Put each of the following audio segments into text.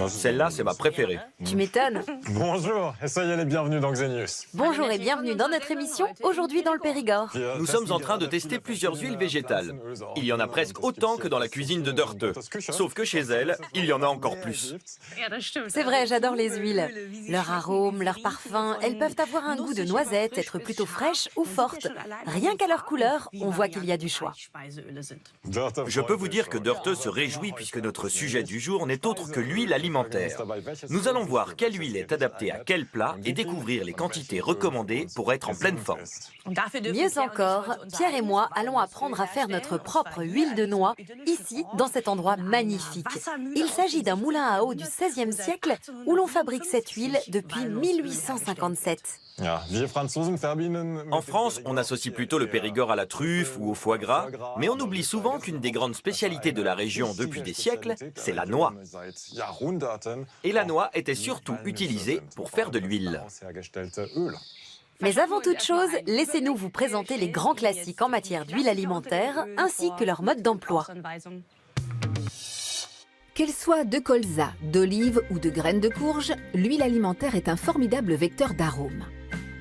Celle-là, c'est ma préférée. Tu m'étonnes. Bonjour et soyez les bienvenus dans Xenius. Bonjour et bienvenue dans notre émission, aujourd'hui dans le Périgord. Nous sommes en train de tester plusieurs huiles végétales. Il y en a presque autant que dans la cuisine de Dörte. Sauf que chez elle, il y en a encore plus. C'est vrai, j'adore les huiles. Leur arôme, leur parfum, elles peuvent avoir un goût de noisette, être plutôt fraîches ou fortes. Rien qu'à leur couleur, on voit qu'il y a du choix. Je peux vous dire que Dörte se réjouit puisque notre sujet du jour n'est autre que l'huile alimentaire. Nous allons voir quelle huile est adaptée à quel plat et découvrir les quantités recommandées pour être en pleine forme. Mieux encore, Pierre et moi allons apprendre à faire notre propre huile de noix, ici, dans cet endroit magnifique. Il s'agit d'un moulin à eau du XVIe siècle où l'on fabrique cette huile depuis 1857. En France, on associe plutôt le Périgord à la truffe ou au foie gras, mais on oublie souvent qu'une des grandes spécialités de la région depuis des siècles, c'est la noix. Et la noix était surtout utilisée pour faire de l'huile. Mais avant toute chose, laissez-nous vous présenter les grands classiques en matière d'huile alimentaire, ainsi que leur mode d'emploi. Qu'elle soit de colza, d'olive ou de graines de courge, l'huile alimentaire est un formidable vecteur d'arômes.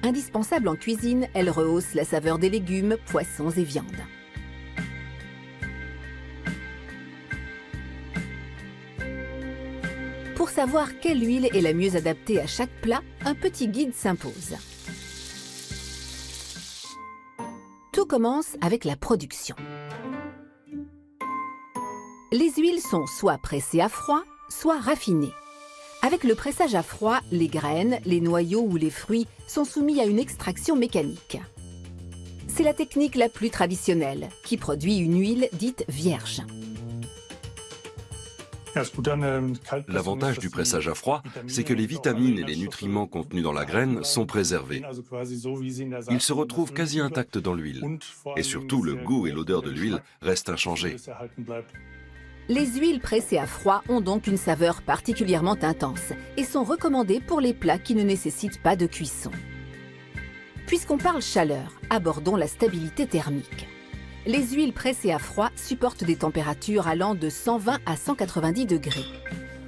Indispensable en cuisine, elle rehausse la saveur des légumes, poissons et viandes. Pour savoir quelle huile est la mieux adaptée à chaque plat, un petit guide s'impose. Tout commence avec la production. Les huiles sont soit pressées à froid, soit raffinées. Avec le pressage à froid, les graines, les noyaux ou les fruits sont soumis à une extraction mécanique. C'est la technique la plus traditionnelle, qui produit une huile dite vierge. L'avantage du pressage à froid, c'est que les vitamines et les nutriments contenus dans la graine sont préservés. Ils se retrouvent quasi intacts dans l'huile. Et surtout, le goût et l'odeur de l'huile restent inchangés. Les huiles pressées à froid ont donc une saveur particulièrement intense et sont recommandées pour les plats qui ne nécessitent pas de cuisson. Puisqu'on parle chaleur, abordons la stabilité thermique. Les huiles pressées à froid supportent des températures allant de 120 à 190 degrés.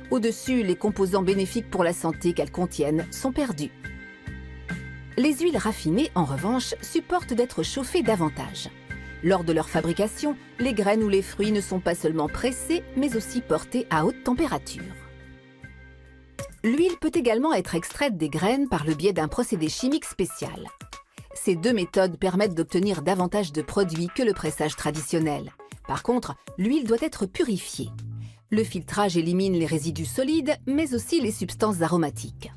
Au-dessus, les composants bénéfiques pour la santé qu'elles contiennent sont perdus. Les huiles raffinées, en revanche, supportent d'être chauffées davantage. Lors de leur fabrication, les graines ou les fruits ne sont pas seulement pressés, mais aussi portés à haute température. L'huile peut également être extraite des graines par le biais d'un procédé chimique spécial. Ces deux méthodes permettent d'obtenir davantage de produits que le pressage traditionnel. Par contre, l'huile doit être purifiée. Le filtrage élimine les résidus solides, mais aussi les substances aromatiques.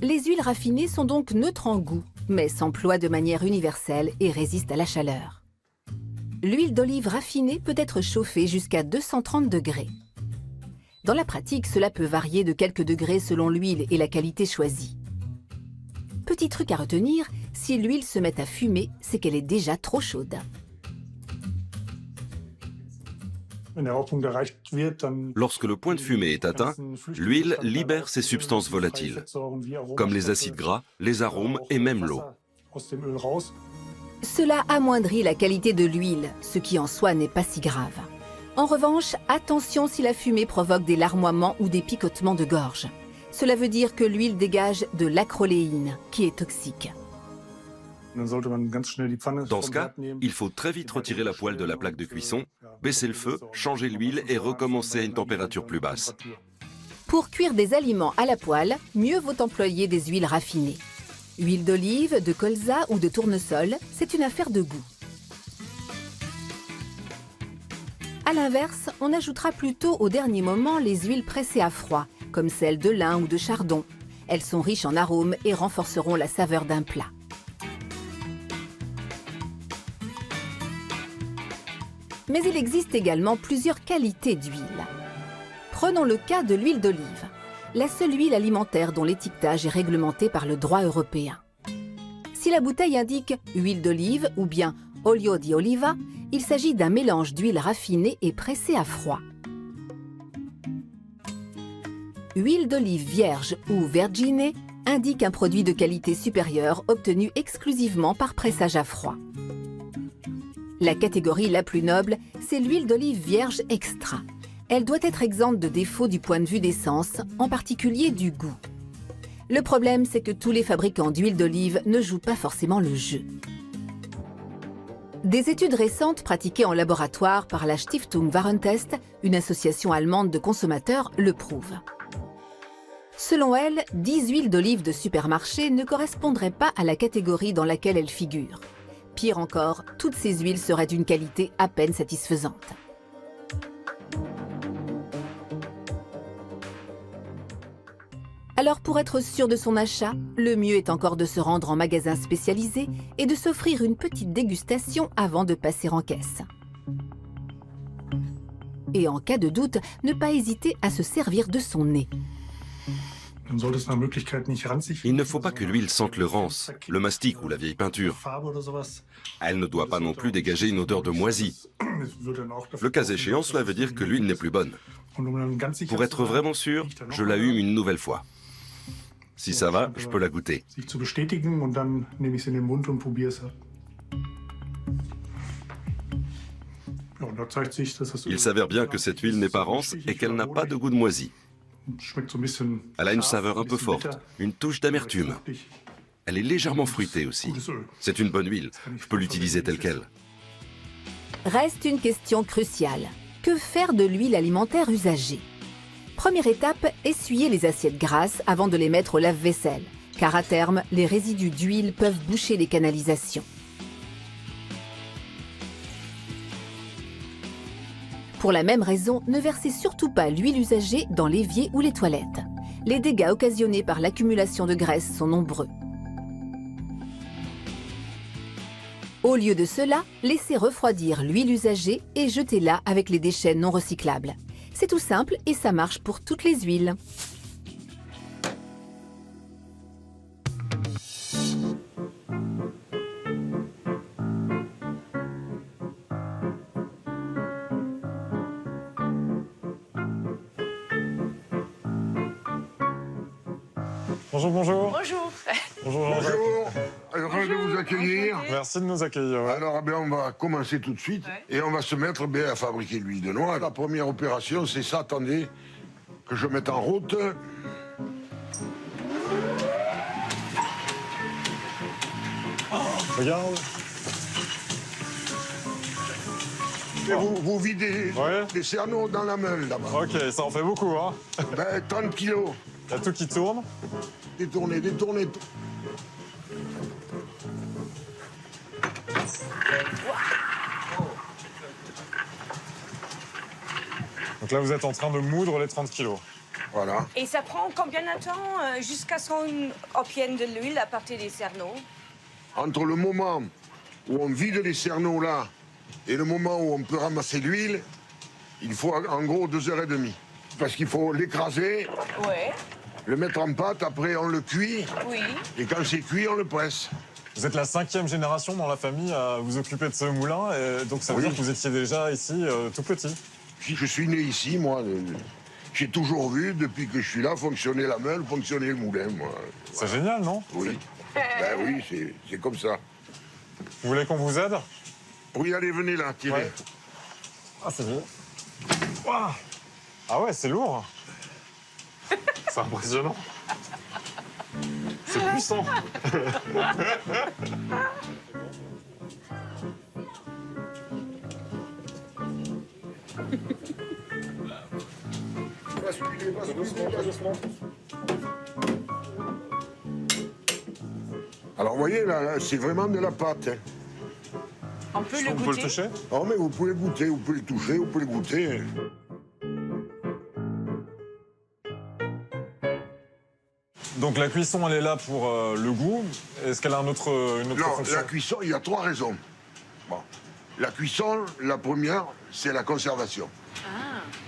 Les huiles raffinées sont donc neutres en goût, mais s'emploient de manière universelle et résistent à la chaleur. L'huile d'olive raffinée peut être chauffée jusqu'à 230 degrés. Dans la pratique, cela peut varier de quelques degrés selon l'huile et la qualité choisie. Petit truc à retenir, si l'huile se met à fumer, c'est qu'elle est déjà trop chaude. Lorsque le point de fumée est atteint, l'huile libère ses substances volatiles, comme les acides gras, les arômes et même l'eau. Cela amoindrit la qualité de l'huile, ce qui en soi n'est pas si grave. En revanche, attention si la fumée provoque des larmoiements ou des picotements de gorge. Cela veut dire que l'huile dégage de l'acroléine, qui est toxique. Dans ce cas, il faut très vite retirer la poêle de la plaque de cuisson, baisser le feu, changer l'huile et recommencer à une température plus basse. Pour cuire des aliments à la poêle, mieux vaut employer des huiles raffinées. Huile d'olive, de colza ou de tournesol, c'est une affaire de goût. A l'inverse, on ajoutera plutôt au dernier moment les huiles pressées à froid, comme celles de lin ou de chardon. Elles sont riches en arômes et renforceront la saveur d'un plat. Mais il existe également plusieurs qualités d'huile. Prenons le cas de l'huile d'olive, la seule huile alimentaire dont l'étiquetage est réglementé par le droit européen. Si la bouteille indique huile d'olive ou bien olio di oliva, il s'agit d'un mélange d'huile raffinée et pressée à froid. Huile d'olive vierge ou vergine indique un produit de qualité supérieure obtenu exclusivement par pressage à froid. La catégorie la plus noble, c'est l'huile d'olive vierge extra. Elle doit être exempte de défauts du point de vue d'essence, en particulier du goût. Le problème, c'est que tous les fabricants d'huile d'olive ne jouent pas forcément le jeu. Des études récentes pratiquées en laboratoire par la Stiftung Warentest, une association allemande de consommateurs, le prouvent. Selon elle, 10 huiles d'olive de supermarché ne correspondraient pas à la catégorie dans laquelle elles figurent. Pire encore, toutes ces huiles seraient d'une qualité à peine satisfaisante. Alors pour être sûr de son achat, le mieux est encore de se rendre en magasin spécialisé et de s'offrir une petite dégustation avant de passer en caisse. Et en cas de doute, ne pas hésiter à se servir de son nez. Il ne faut pas que l'huile sente le rance, le mastic ou la vieille peinture. Elle ne doit pas non plus dégager une odeur de moisi. Le cas échéant, cela veut dire que l'huile n'est plus bonne. Pour être vraiment sûr, je l'allume une nouvelle fois. Si ça va, je peux la goûter. Il s'avère bien que cette huile n'est pas rance et qu'elle n'a pas de goût de moisi. Elle a une saveur un peu forte, une touche d'amertume. Elle est légèrement fruitée aussi. C'est une bonne huile, je peux l'utiliser telle qu'elle. Reste une question cruciale. Que faire de l'huile alimentaire usagée? Première étape, essuyer les assiettes grasses avant de les mettre au lave-vaisselle, car à terme, les résidus d'huile peuvent boucher les canalisations. Pour la même raison, ne versez surtout pas l'huile usagée dans l'évier ou les toilettes. Les dégâts occasionnés par l'accumulation de graisse sont nombreux. Au lieu de cela, laissez refroidir l'huile usagée et jetez-la avec les déchets non recyclables. C'est tout simple et ça marche pour toutes les huiles. Bonjour, bonjour. Bonjour. Bonjour, Jean-Jacques. Bonjour, heureux de vous accueillir. Merci de nous accueillir. Ouais. Alors, on va commencer tout de suite et on va se mettre à fabriquer l'huile de noix. La première opération, c'est ça, attendez, que je mette en route. Regarde. Et vous videz les cerneaux dans la meule, là-bas. Ok, ça en fait beaucoup, hein. 30 kilos. Il y a tout qui tourne. Détournez, détournez. Donc là, vous êtes en train de moudre les 30 kilos. Voilà. Et ça prend combien de temps jusqu'à ce qu'on obtienne de l'huile à partir des cerneaux? Entre le moment où on vide les cerneaux là et le moment où on peut ramasser l'huile, il faut en gros 2h30. Parce qu'il faut l'écraser, le mettre en pâte, après on le cuit, et quand c'est cuit, on le presse. Vous êtes la 5e génération dans la famille à vous occuper de ce moulin, et donc ça veut dire que vous étiez déjà ici tout petit. Je suis né ici, moi. J'ai toujours vu, depuis que je suis là, fonctionner la meule, fonctionner le moulin, moi. C'est génial, non? Oui. Ben oui, c'est comme ça. Vous voulez qu'on vous aide? Oui, allez, venez là, tirez. Ouais. Ah, c'est bien. Wow. Ah ouais, c'est lourd. C'est impressionnant. C'est puissant. Alors, vous voyez, là c'est vraiment de la pâte. Hein. On peut le On peut goûter? le toucher? Oh, mais vous pouvez goûter, vous pouvez le toucher, vous pouvez le goûter. Donc la cuisson, elle est là pour le goût. Est-ce qu'elle a une autre Non, fonction? la cuisson, il y a 3 raisons. Bon. La cuisson, la première, c'est la conservation.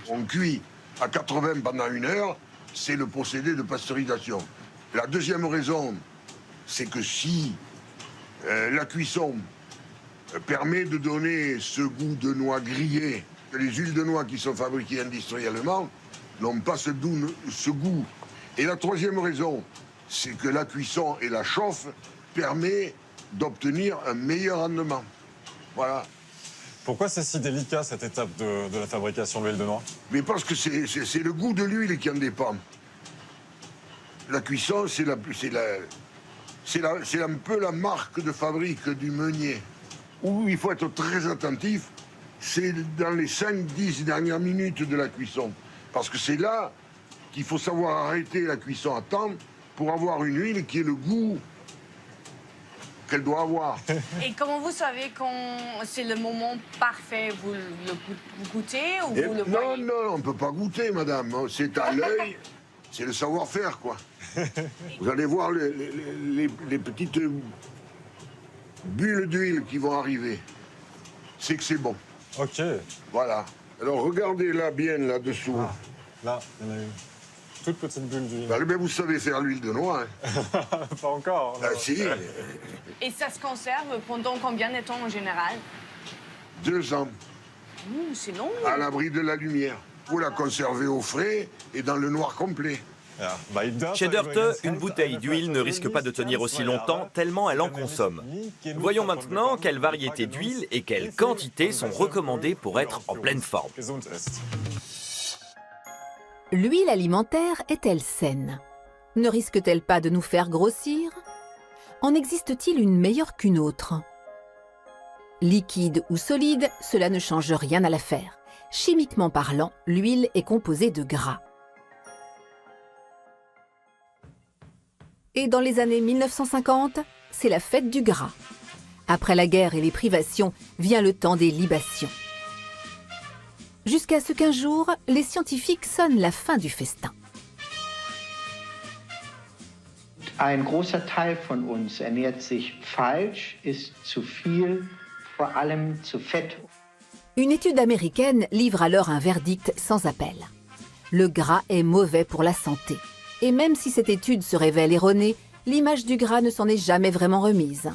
On cuit à 80 pendant 1 heure, c'est le procédé de pasteurisation. La deuxième raison, c'est que si la cuisson permet de donner ce goût de noix grillée, que les huiles de noix qui sont fabriquées industriellement, n'ont pas ce goût. Et la troisième raison, c'est que la cuisson et la chauffe permet d'obtenir un meilleur rendement. Voilà. Pourquoi c'est si délicat cette étape de la fabrication de l'huile de noix? Mais parce que c'est le goût de l'huile qui en dépend. La cuisson, c'est un peu la marque de fabrique du meunier. Où il faut être très attentif, c'est dans les 5-10 dernières minutes de la cuisson. Parce que c'est là qu'il faut savoir arrêter la cuisson à temps pour avoir une huile qui ait le goût qu'elle doit avoir. Et comment vous savez quand c'est le moment parfait? Vous le goûtez ou vous le voyez? Non, on ne peut pas goûter, madame. C'est à l'œil, c'est le savoir-faire, quoi. Vous allez voir les petites bulles d'huile qui vont arriver. C'est que c'est bon. Ok. Voilà. Alors, regardez là bien, là-dessous. Ah, là, il y en a une toute petite bulle d'huile. Bah, mais vous savez faire l'huile de noix, hein. Pas encore. Ah, si. Et ça se conserve pendant combien de temps en général? 2 ans, C'est long. à l'abri de la lumière. Vous la conservez au frais et dans le noir complet. Chez Dörte, une bouteille d'huile ne risque pas de tenir aussi longtemps tellement elle en consomme. Voyons maintenant quelles variétés d'huile et quelles quantités sont recommandées pour être en pleine forme. L'huile alimentaire est-elle saine? Ne risque-t-elle pas de nous faire grossir? En existe-t-il une meilleure qu'une autre? Liquide ou solide, cela ne change rien à l'affaire. Chimiquement parlant, l'huile est composée de gras. Et dans les années 1950, c'est la fête du gras. Après la guerre et les privations, vient le temps des libations. Jusqu'à ce qu'un jour, les scientifiques sonnent la fin du festin. Ein großer Teil von uns ernährt sich falsch, isst zu viel, vor allem zu fett. Une étude américaine livre alors un verdict sans appel. Le gras est mauvais pour la santé. Et même si cette étude se révèle erronée, l'image du gras ne s'en est jamais vraiment remise.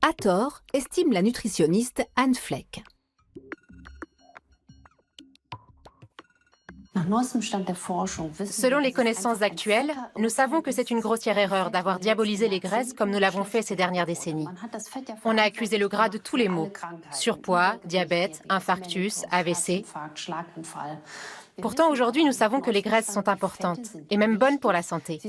À tort, estime la nutritionniste Anne Fleck. Selon les connaissances actuelles, nous savons que c'est une grossière erreur d'avoir diabolisé les graisses comme nous l'avons fait ces dernières décennies. On a accusé le gras de tous les maux: surpoids, diabète, infarctus, AVC. Pourtant, aujourd'hui, nous savons que les graisses sont importantes et même bonnes pour la santé.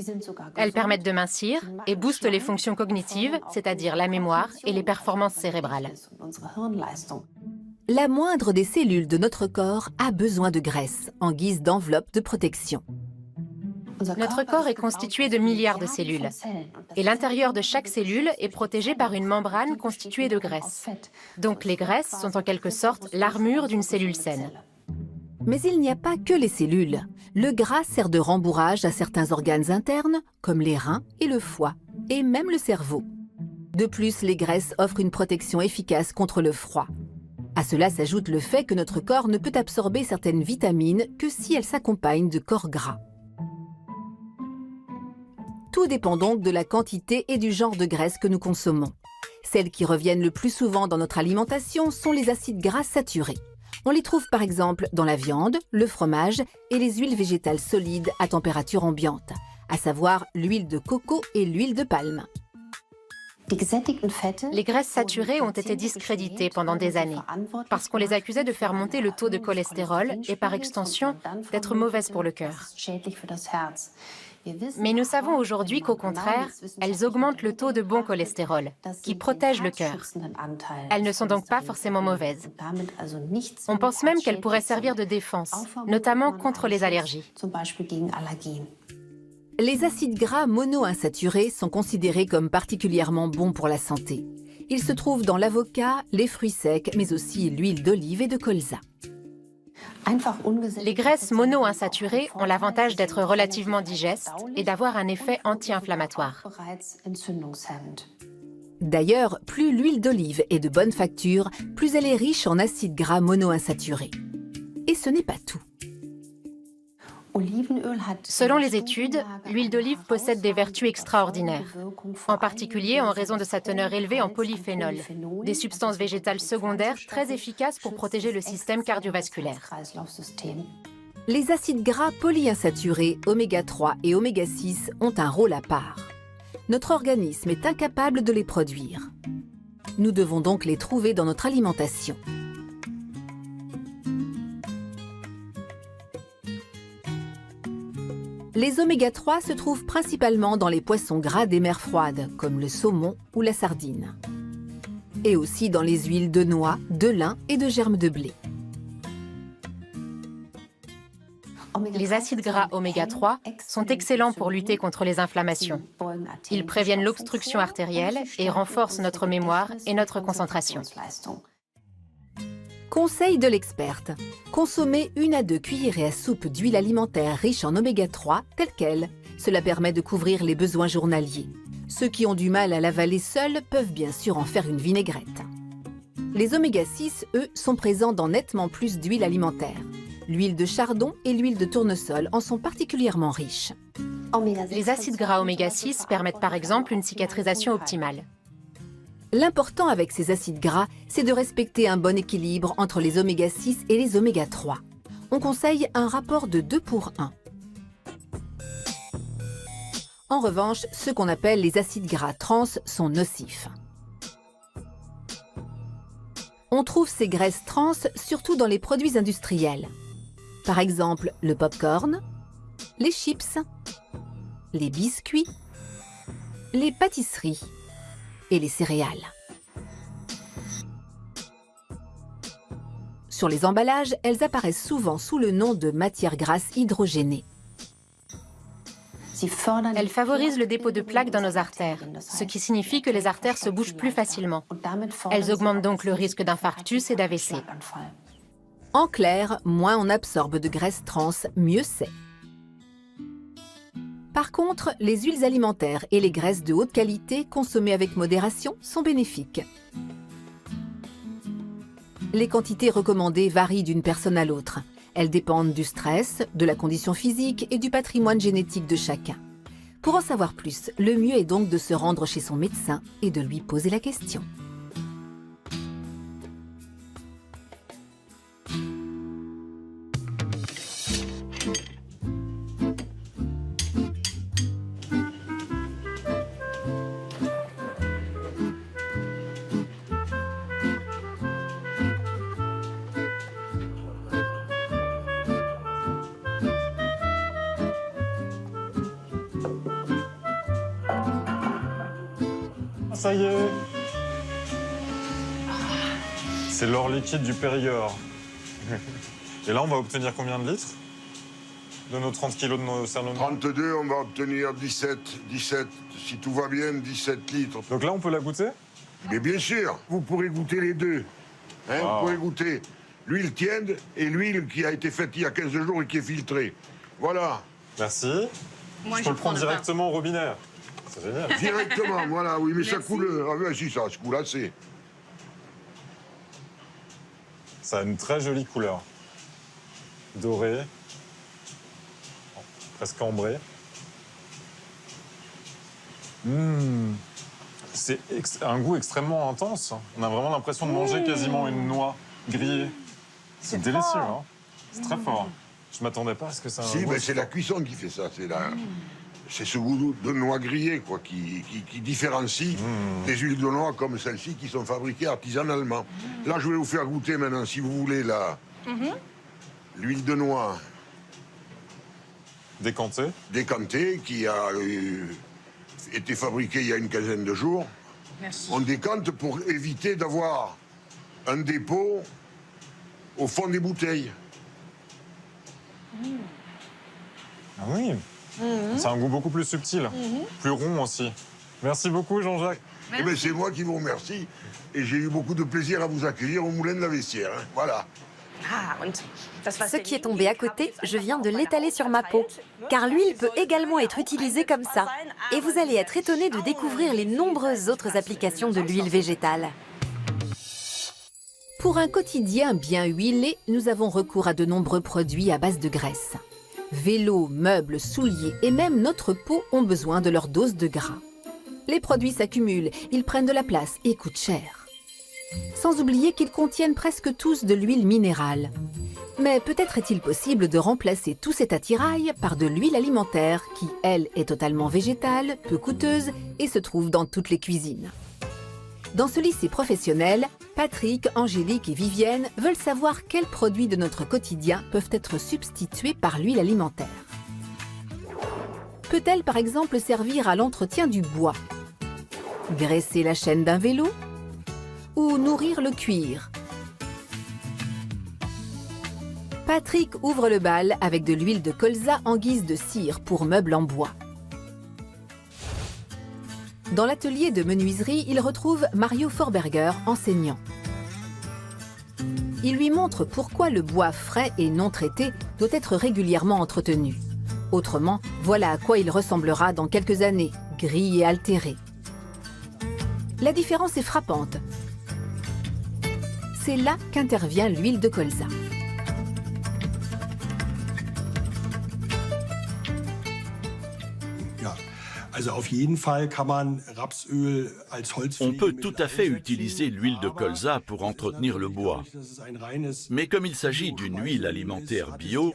Elles permettent de mincir et boostent les fonctions cognitives, c'est-à-dire la mémoire et les performances cérébrales. La moindre des cellules de notre corps a besoin de graisse en guise d'enveloppe de protection. Notre corps est constitué de milliards de cellules. Et l'intérieur de chaque cellule est protégé par une membrane constituée de graisse. Donc les graisses sont en quelque sorte l'armure d'une cellule saine. Mais il n'y a pas que les cellules. Le gras sert de rembourrage à certains organes internes, comme les reins et le foie, et même le cerveau. De plus, les graisses offrent une protection efficace contre le froid. À cela s'ajoute le fait que notre corps ne peut absorber certaines vitamines que si elles s'accompagnent de corps gras. Tout dépend donc de la quantité et du genre de graisse que nous consommons. Celles qui reviennent le plus souvent dans notre alimentation sont les acides gras saturés. On les trouve par exemple dans la viande, le fromage et les huiles végétales solides à température ambiante, à savoir l'huile de coco et l'huile de palme. Les graisses saturées ont été discréditées pendant des années parce qu'on les accusait de faire monter le taux de cholestérol et par extension d'être mauvaises pour le cœur. Mais nous savons aujourd'hui qu'au contraire, elles augmentent le taux de bon cholestérol, qui protège le cœur. Elles ne sont donc pas forcément mauvaises. On pense même qu'elles pourraient servir de défense, notamment contre les allergies. Les acides gras monoinsaturés sont considérés comme particulièrement bons pour la santé. Ils se trouvent dans l'avocat, les fruits secs, mais aussi l'huile d'olive et de colza. Les graisses monoinsaturées ont l'avantage d'être relativement digestes et d'avoir un effet anti-inflammatoire. D'ailleurs, plus l'huile d'olive est de bonne facture, plus elle est riche en acides gras monoinsaturés. Et ce n'est pas tout. Selon les études, l'huile d'olive possède des vertus extraordinaires, en particulier en raison de sa teneur élevée en polyphénol, des substances végétales secondaires très efficaces pour protéger le système cardiovasculaire. Les acides gras polyinsaturés, oméga 3 et oméga 6 ont un rôle à part. Notre organisme est incapable de les produire. Nous devons donc les trouver dans notre alimentation. Les oméga 3 se trouvent principalement dans les poissons gras des mers froides, comme le saumon ou la sardine. Et aussi dans les huiles de noix, de lin et de germes de blé. Les acides gras oméga 3 sont excellents pour lutter contre les inflammations. Ils préviennent l'obstruction artérielle et renforcent notre mémoire et notre concentration. Conseil de l'experte. Consommez 1 à 2 cuillerées à soupe d'huile alimentaire riche en oméga 3 telle qu'elle. Cela permet de couvrir les besoins journaliers. Ceux qui ont du mal à l'avaler seuls peuvent bien sûr en faire une vinaigrette. Les oméga 6, eux, sont présents dans nettement plus d'huile alimentaire. L'huile de chardon et l'huile de tournesol en sont particulièrement riches. Les acides gras oméga 6 permettent par exemple une cicatrisation optimale. L'important avec ces acides gras, c'est de respecter un bon équilibre entre les oméga 6 et les oméga 3. On conseille un rapport de 2 pour 1. En revanche, ceux qu'on appelle les acides gras trans sont nocifs. On trouve ces graisses trans surtout dans les produits industriels. Par exemple, le pop-corn, les chips, les biscuits, les pâtisseries et les céréales. Sur les emballages, elles apparaissent souvent sous le nom de matières grasses hydrogénées. Elles favorisent le dépôt de plaques dans nos artères, ce qui signifie que les artères se bougent plus facilement. Elles augmentent donc le risque d'infarctus et d'AVC. En clair, moins on absorbe de graisses trans, mieux c'est. Par contre, les huiles alimentaires et les graisses de haute qualité consommées avec modération sont bénéfiques. Les quantités recommandées varient d'une personne à l'autre. Elles dépendent du stress, de la condition physique et du patrimoine génétique de chacun. Pour en savoir plus, le mieux est donc de se rendre chez son médecin et de lui poser la question. Ça y est. C'est l'or liquide du Périgord. Et là, on va obtenir combien de litres de nos 30 kilos de nos cernonneaux? 32, on va obtenir 17, si tout va bien, 17 litres. Donc là, on peut la goûter? Mais bien sûr, vous pourrez goûter les deux. Hein, Wow. Vous pourrez goûter l'huile tiède et l'huile qui a été faite il y a 15 jours et qui est filtrée. Voilà. Merci. Moi, je peux le prendre prends le directement au robinet. C'est génial. Directement, voilà, oui, mais ça Merci. coule. Ah oui, si, ça se coule assez. Ça a une très jolie couleur. Dorée. Presque ambrée. C'est un goût extrêmement intense. On a vraiment l'impression de manger quasiment une noix grillée. C'est délicieux, hein. C'est très fort. Je m'attendais pas à ce que ça... Si, mais c'est la cuisson qui fait ça. C'est ce goût de noix grillée quoi, qui différencie des huiles de noix comme celles-ci qui sont fabriquées artisanalement. Là, je vais vous faire goûter maintenant, si vous voulez, l'huile de noix décantée qui a été fabriquée il y a une quinzaine de jours. Merci. On décante pour éviter d'avoir un dépôt au fond des bouteilles. Ah oui. C'est un goût beaucoup plus subtil, plus rond aussi. Merci beaucoup, Jean-Jacques. Eh bien, c'est moi qui vous remercie. Et j'ai eu beaucoup de plaisir à vous accueillir au Moulin de la Vestiaire. Hein. Voilà. Ce qui est tombé à côté, je viens de l'étaler sur ma peau. Car l'huile peut également être utilisée comme ça. Et vous allez être étonné de découvrir les nombreuses autres applications de l'huile végétale. Pour un quotidien bien huilé, nous avons recours à de nombreux produits à base de graisse. Vélos, meubles, souliers et même notre peau ont besoin de leur dose de gras. Les produits s'accumulent, ils prennent de la place et coûtent cher. Sans oublier qu'ils contiennent presque tous de l'huile minérale. Mais peut-être est-il possible de remplacer tout cet attirail par de l'huile alimentaire qui, elle, est totalement végétale, peu coûteuse et se trouve dans toutes les cuisines. Dans ce lycée professionnel, Patrick, Angélique et Vivienne veulent savoir quels produits de notre quotidien peuvent être substitués par l'huile alimentaire. Peut-elle par exemple servir à l'entretien du bois, graisser la chaîne d'un vélo ou nourrir le cuir? Patrick ouvre le bal avec de l'huile de colza en guise de cire pour meubles en bois. Dans l'atelier de menuiserie, il retrouve Mario Forberger, enseignant. Il lui montre pourquoi le bois frais et non traité doit être régulièrement entretenu. Autrement, voilà à quoi il ressemblera dans quelques années, gris et altéré. La différence est frappante. C'est là qu'intervient l'huile de colza. On peut tout à fait utiliser l'huile de colza pour entretenir le bois. Mais comme il s'agit d'une huile alimentaire bio,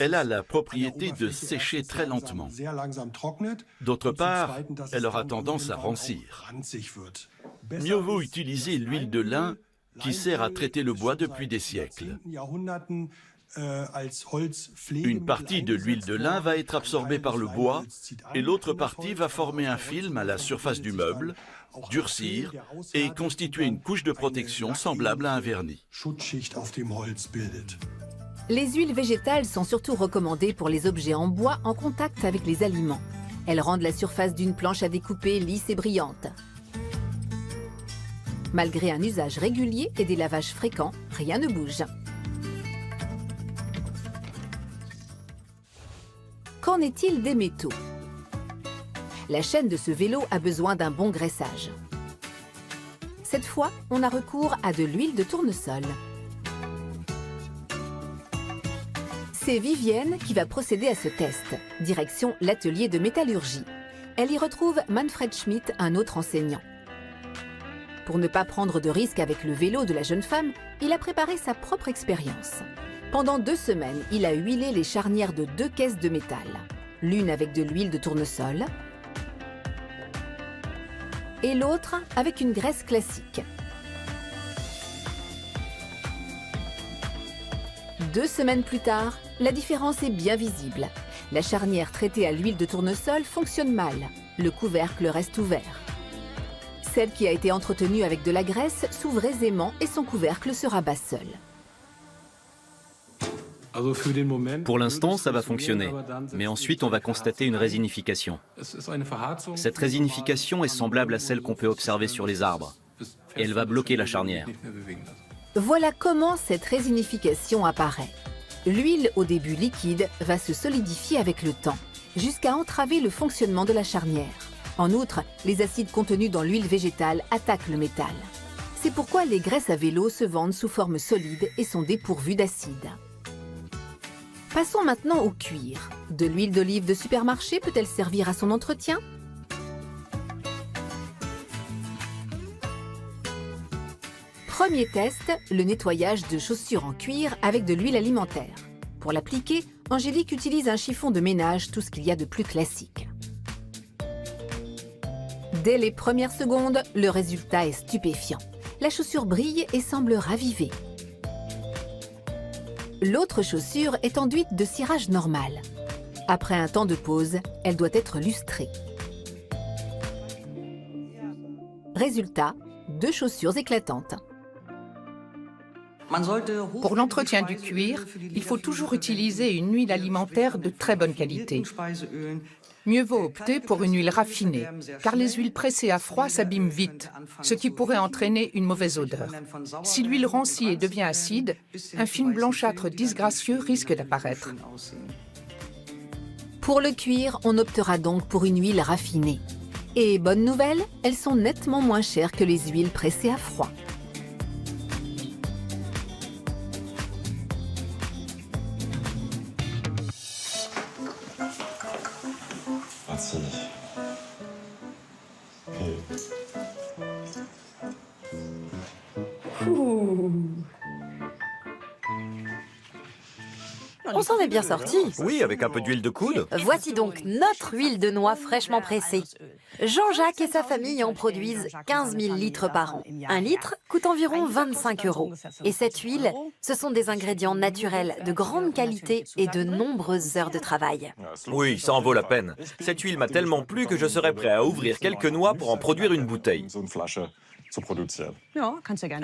elle a la propriété de sécher très lentement. D'autre part, elle aura tendance à rancir. Mieux vaut utiliser l'huile de lin qui sert à traiter le bois depuis des siècles. Une partie de l'huile de lin va être absorbée par le bois et l'autre partie va former un film à la surface du meuble, durcir et constituer une couche de protection semblable à un vernis. Les huiles végétales sont surtout recommandées pour les objets en bois en contact avec les aliments. Elles rendent la surface d'une planche à découper lisse et brillante. Malgré un usage régulier et des lavages fréquents, rien ne bouge. Qu'en est-il des métaux? La chaîne de ce vélo a besoin d'un bon graissage. Cette fois, on a recours à de l'huile de tournesol. C'est Vivienne qui va procéder à ce test. Direction l'atelier de métallurgie. Elle y retrouve Manfred Schmidt, un autre enseignant. Pour ne pas prendre de risque avec le vélo de la jeune femme, il a préparé sa propre expérience. Pendant 2 semaines, il a huilé les charnières de 2 caisses de métal. L'une avec de l'huile de tournesol et l'autre avec une graisse classique. 2 semaines plus tard, la différence est bien visible. La charnière traitée à l'huile de tournesol fonctionne mal. Le couvercle reste ouvert. Celle qui a été entretenue avec de la graisse s'ouvre aisément et son couvercle se rabat seul. Pour l'instant, ça va fonctionner, mais ensuite on va constater une résinification. Cette résinification est semblable à celle qu'on peut observer sur les arbres, et elle va bloquer la charnière. Voilà comment cette résinification apparaît. L'huile, au début liquide, va se solidifier avec le temps, jusqu'à entraver le fonctionnement de la charnière. En outre, les acides contenus dans l'huile végétale attaquent le métal. C'est pourquoi les graisses à vélo se vendent sous forme solide et sont dépourvues d'acide. Passons maintenant au cuir. De l'huile d'olive de supermarché peut-elle servir à son entretien? Premier test, le nettoyage de chaussures en cuir avec de l'huile alimentaire. Pour l'appliquer, Angélique utilise un chiffon de ménage, tout ce qu'il y a de plus classique. Dès les premières secondes, le résultat est stupéfiant. La chaussure brille et semble ravivée. L'autre chaussure est enduite de cirage normal. Après un temps de pause, elle doit être lustrée. Résultat, 2 chaussures éclatantes. Pour l'entretien du cuir, il faut toujours utiliser une huile alimentaire de très bonne qualité. Mieux vaut opter pour une huile raffinée, car les huiles pressées à froid s'abîment vite, ce qui pourrait entraîner une mauvaise odeur. Si l'huile rancit et devient acide, un film blanchâtre disgracieux risque d'apparaître. Pour le cuir, on optera donc pour une huile raffinée. Et bonne nouvelle, elles sont nettement moins chères que les huiles pressées à froid. parti. On s'en est bien sorti. Oui, avec un peu d'huile de coude. Voici donc notre huile de noix fraîchement pressée. Jean-Jacques et sa famille en produisent 15 000 litres par an. Un litre coûte environ 25 €. Et cette huile, ce sont des ingrédients naturels de grande qualité et de nombreuses heures de travail. Oui, ça en vaut la peine. Cette huile m'a tellement plu que je serais prêt à ouvrir quelques noix pour en produire une bouteille.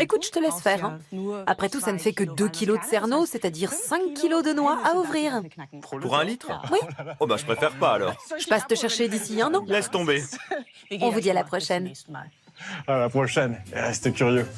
Écoute, je te laisse faire. Hein. Après tout, ça ne fait que 2 kilos de cerneau, c'est-à-dire 5 kilos de noix à ouvrir. Pour un litre? Oui. Oh bah je préfère pas alors. Je passe te chercher d'ici 1 an. Laisse tomber. On vous dit à la prochaine. À la prochaine, et restez curieux.